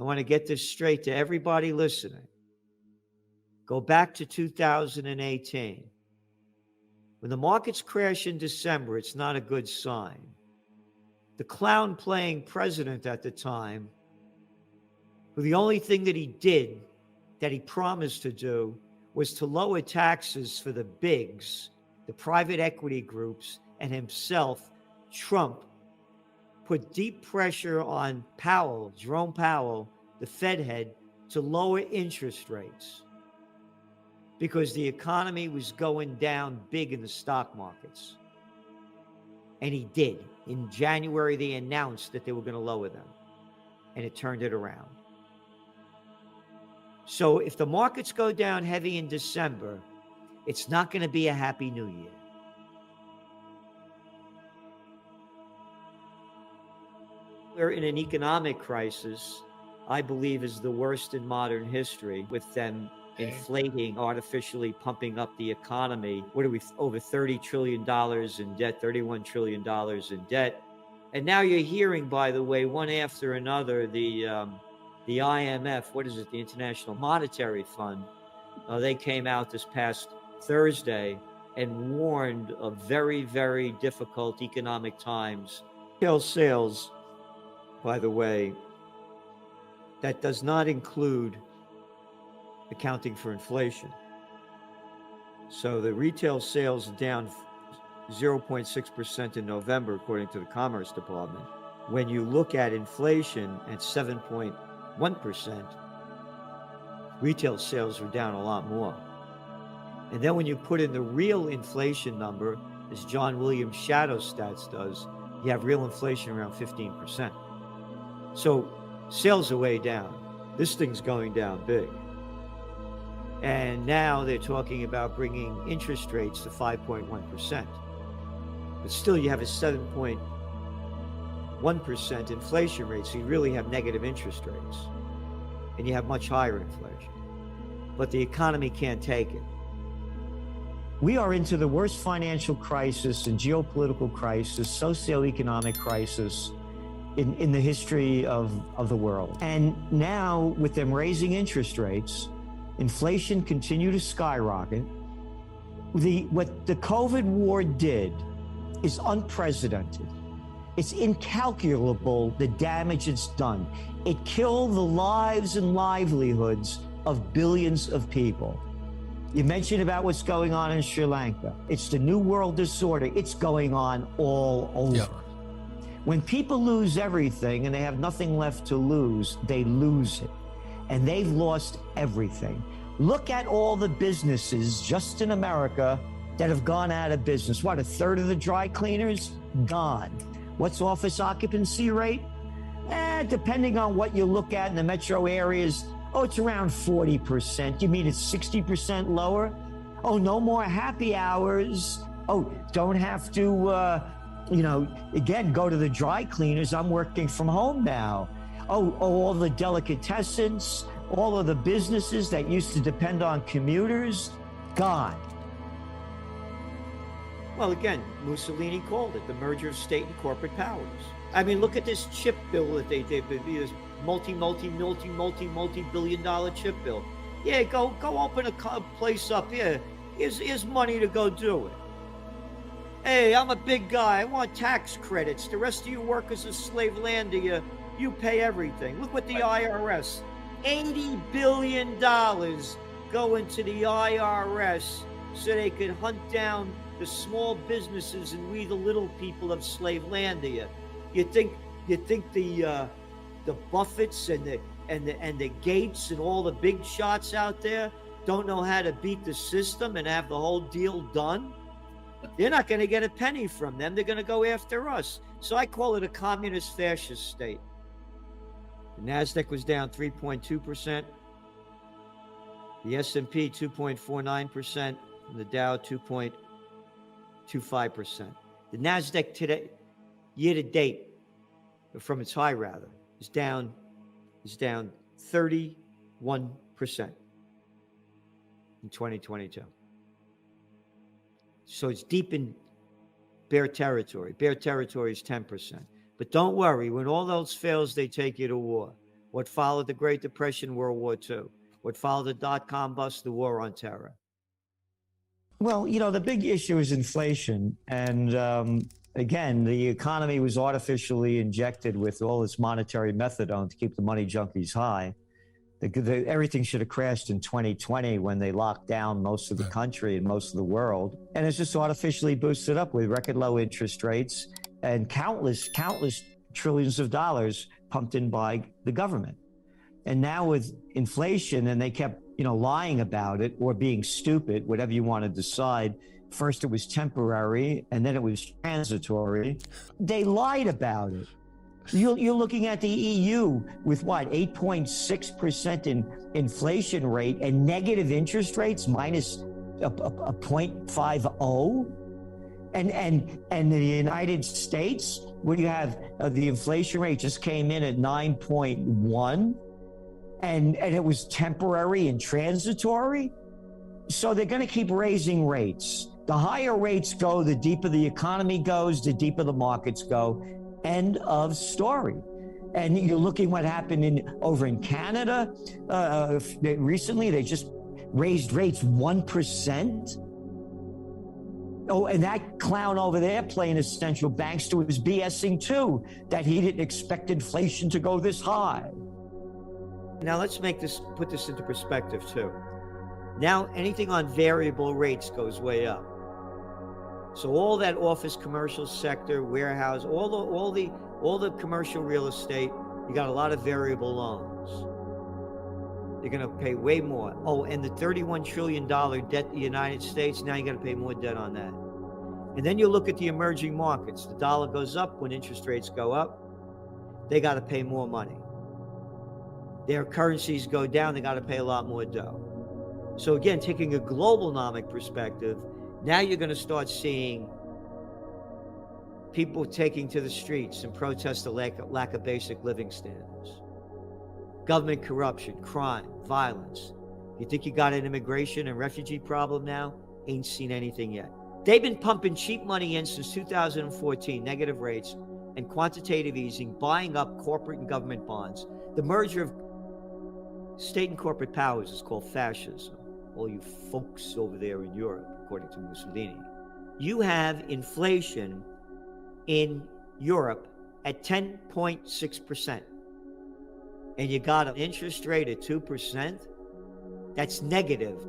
want to get this straight to everybody listening. Go back to 2018. When the markets crash in December, it's not a good sign. The clown playing president at the time, who the only thing that he did, that he promised to do, was to lower taxes for the bigs, the private equity groups, and himself, Trump, put deep pressure on Powell, Jerome Powell, the Fed head, to lower interest rates because the economy was going down big in the stock markets. And he did. In January, they announced that they were going to lower them, and it turned it around. So if the markets go down heavy in December, it's not going to be a happy new year. We're in an economic crisis, I believe is the worst in modern history, with them inflating, artificially pumping up the economy. What are we, over $30 trillion in debt, $31 trillion in debt. And now you're hearing, by the way, one after another, the IMF, what is it, the International Monetary Fund, they came out this past Thursday and warned of very, very difficult economic times. Retail sales, by the way, that does not include accounting for inflation. So the retail sales down 0.6% in November, according to the Commerce Department. When you look at inflation at 7.1%, retail sales are down a lot more. And then when you put in the real inflation number, as John Williams Shadow Stats does, you have real inflation around 15%. So sales are way down. This thing's going down big. And now they're talking about bringing interest rates to 5.1%. But still, you have a 7.1% inflation rate, so you really have negative interest rates. And you have much higher inflation. But the economy can't take it. We are into the worst financial crisis and geopolitical crisis, socioeconomic crisis in the history of the world. And now, with them raising interest rates, inflation continued to skyrocket. What the COVID war did is unprecedented. It's incalculable, the damage it's done. It killed the lives and livelihoods of billions of people. You mentioned about what's going on in Sri Lanka. It's the New World Disorder. It's going on all over. Yep. When people lose everything and they have nothing left to lose, they lose it. And they've lost everything. Look at all the businesses just in America that have gone out of business. What, a third of the dry cleaners? Gone. What's office occupancy rate? Depending on what you look at in the metro areas, it's around 40%. You mean it's 60% lower? Oh, no more happy hours. Oh, don't have to, again, go to the dry cleaners. I'm working from home now. Oh, all the delicatessens, all of the businesses that used to depend on commuters, gone. Well, again, Mussolini called it the merger of state and corporate powers. I mean, look at this chip bill that they did, this multi-billion-dollar chip bill. Yeah, go open a place up here. Here's money to go do it. Hey, I'm a big guy. I want tax credits. The rest of you workers of slave land, you pay everything. Look what the IRS, $80 billion go into the IRS so they could hunt down the small businesses and we the little people of Slavelandia. You think the Buffetts and the Gates and all the big shots out there don't know how to beat the system and have the whole deal done? They're not going to get a penny from them. They're going to go after us. So I call it a communist fascist state. The NASDAQ was down 3.2%. The S&P 2.49%. And the Dow 2.25%. The NASDAQ today, year to date, from its high rather, is down 31% in 2022. So it's deep in bear territory. Bear territory is 10%. But don't worry, when all else fails, they take you to war. What followed the Great Depression, World War II? What followed the dot-com bust, the war on terror? Well, the big issue is inflation. And again, the economy was artificially injected with all this monetary methadone to keep the money junkies high. Everything should have crashed in 2020 when they locked down most of the country and most of the world. And it's just artificially boosted up with record low interest rates and countless trillions of dollars pumped in by the government. And now with inflation, and they kept, lying about it or being stupid, whatever you want to decide. First it was temporary and then it was transitory. They lied about it. You're looking at the EU with what, 8.6% in inflation rate and negative interest rates minus a 0.50. And the United States, where you have the inflation rate just came in at 9.1, and it was temporary and transitory. So they're going to keep raising rates. The higher rates go, the deeper the economy goes, the deeper the markets go. End of story. And you're looking what happened over in Canada recently. They just raised rates 1%. Oh, and that clown over there playing his central bankster was BSing too, that he didn't expect inflation to go this high. Now let's put this into perspective too. Now anything on variable rates goes way up. So all that office, commercial sector, warehouse, all the commercial real estate, you got a lot of variable loans. You're going to pay way more. Oh, and the $31 trillion debt the United States, now you got to pay more debt on that. And then you look at the emerging markets. The dollar goes up when interest rates go up. They got to pay more money. Their currencies go down, they got to pay a lot more dough. So again, taking a globalnomic perspective, now you're going to start seeing people taking to the streets and protest the lack of basic living standards. Government corruption, crime, violence. You think you got an immigration and refugee problem now? Ain't seen anything yet. They've been pumping cheap money in since 2014, negative rates and quantitative easing, buying up corporate and government bonds. The merger of state and corporate powers is called fascism. All you folks over there in Europe, according to Mussolini. You have inflation in Europe at 10.6%. And you got an interest rate at 2%. That's negative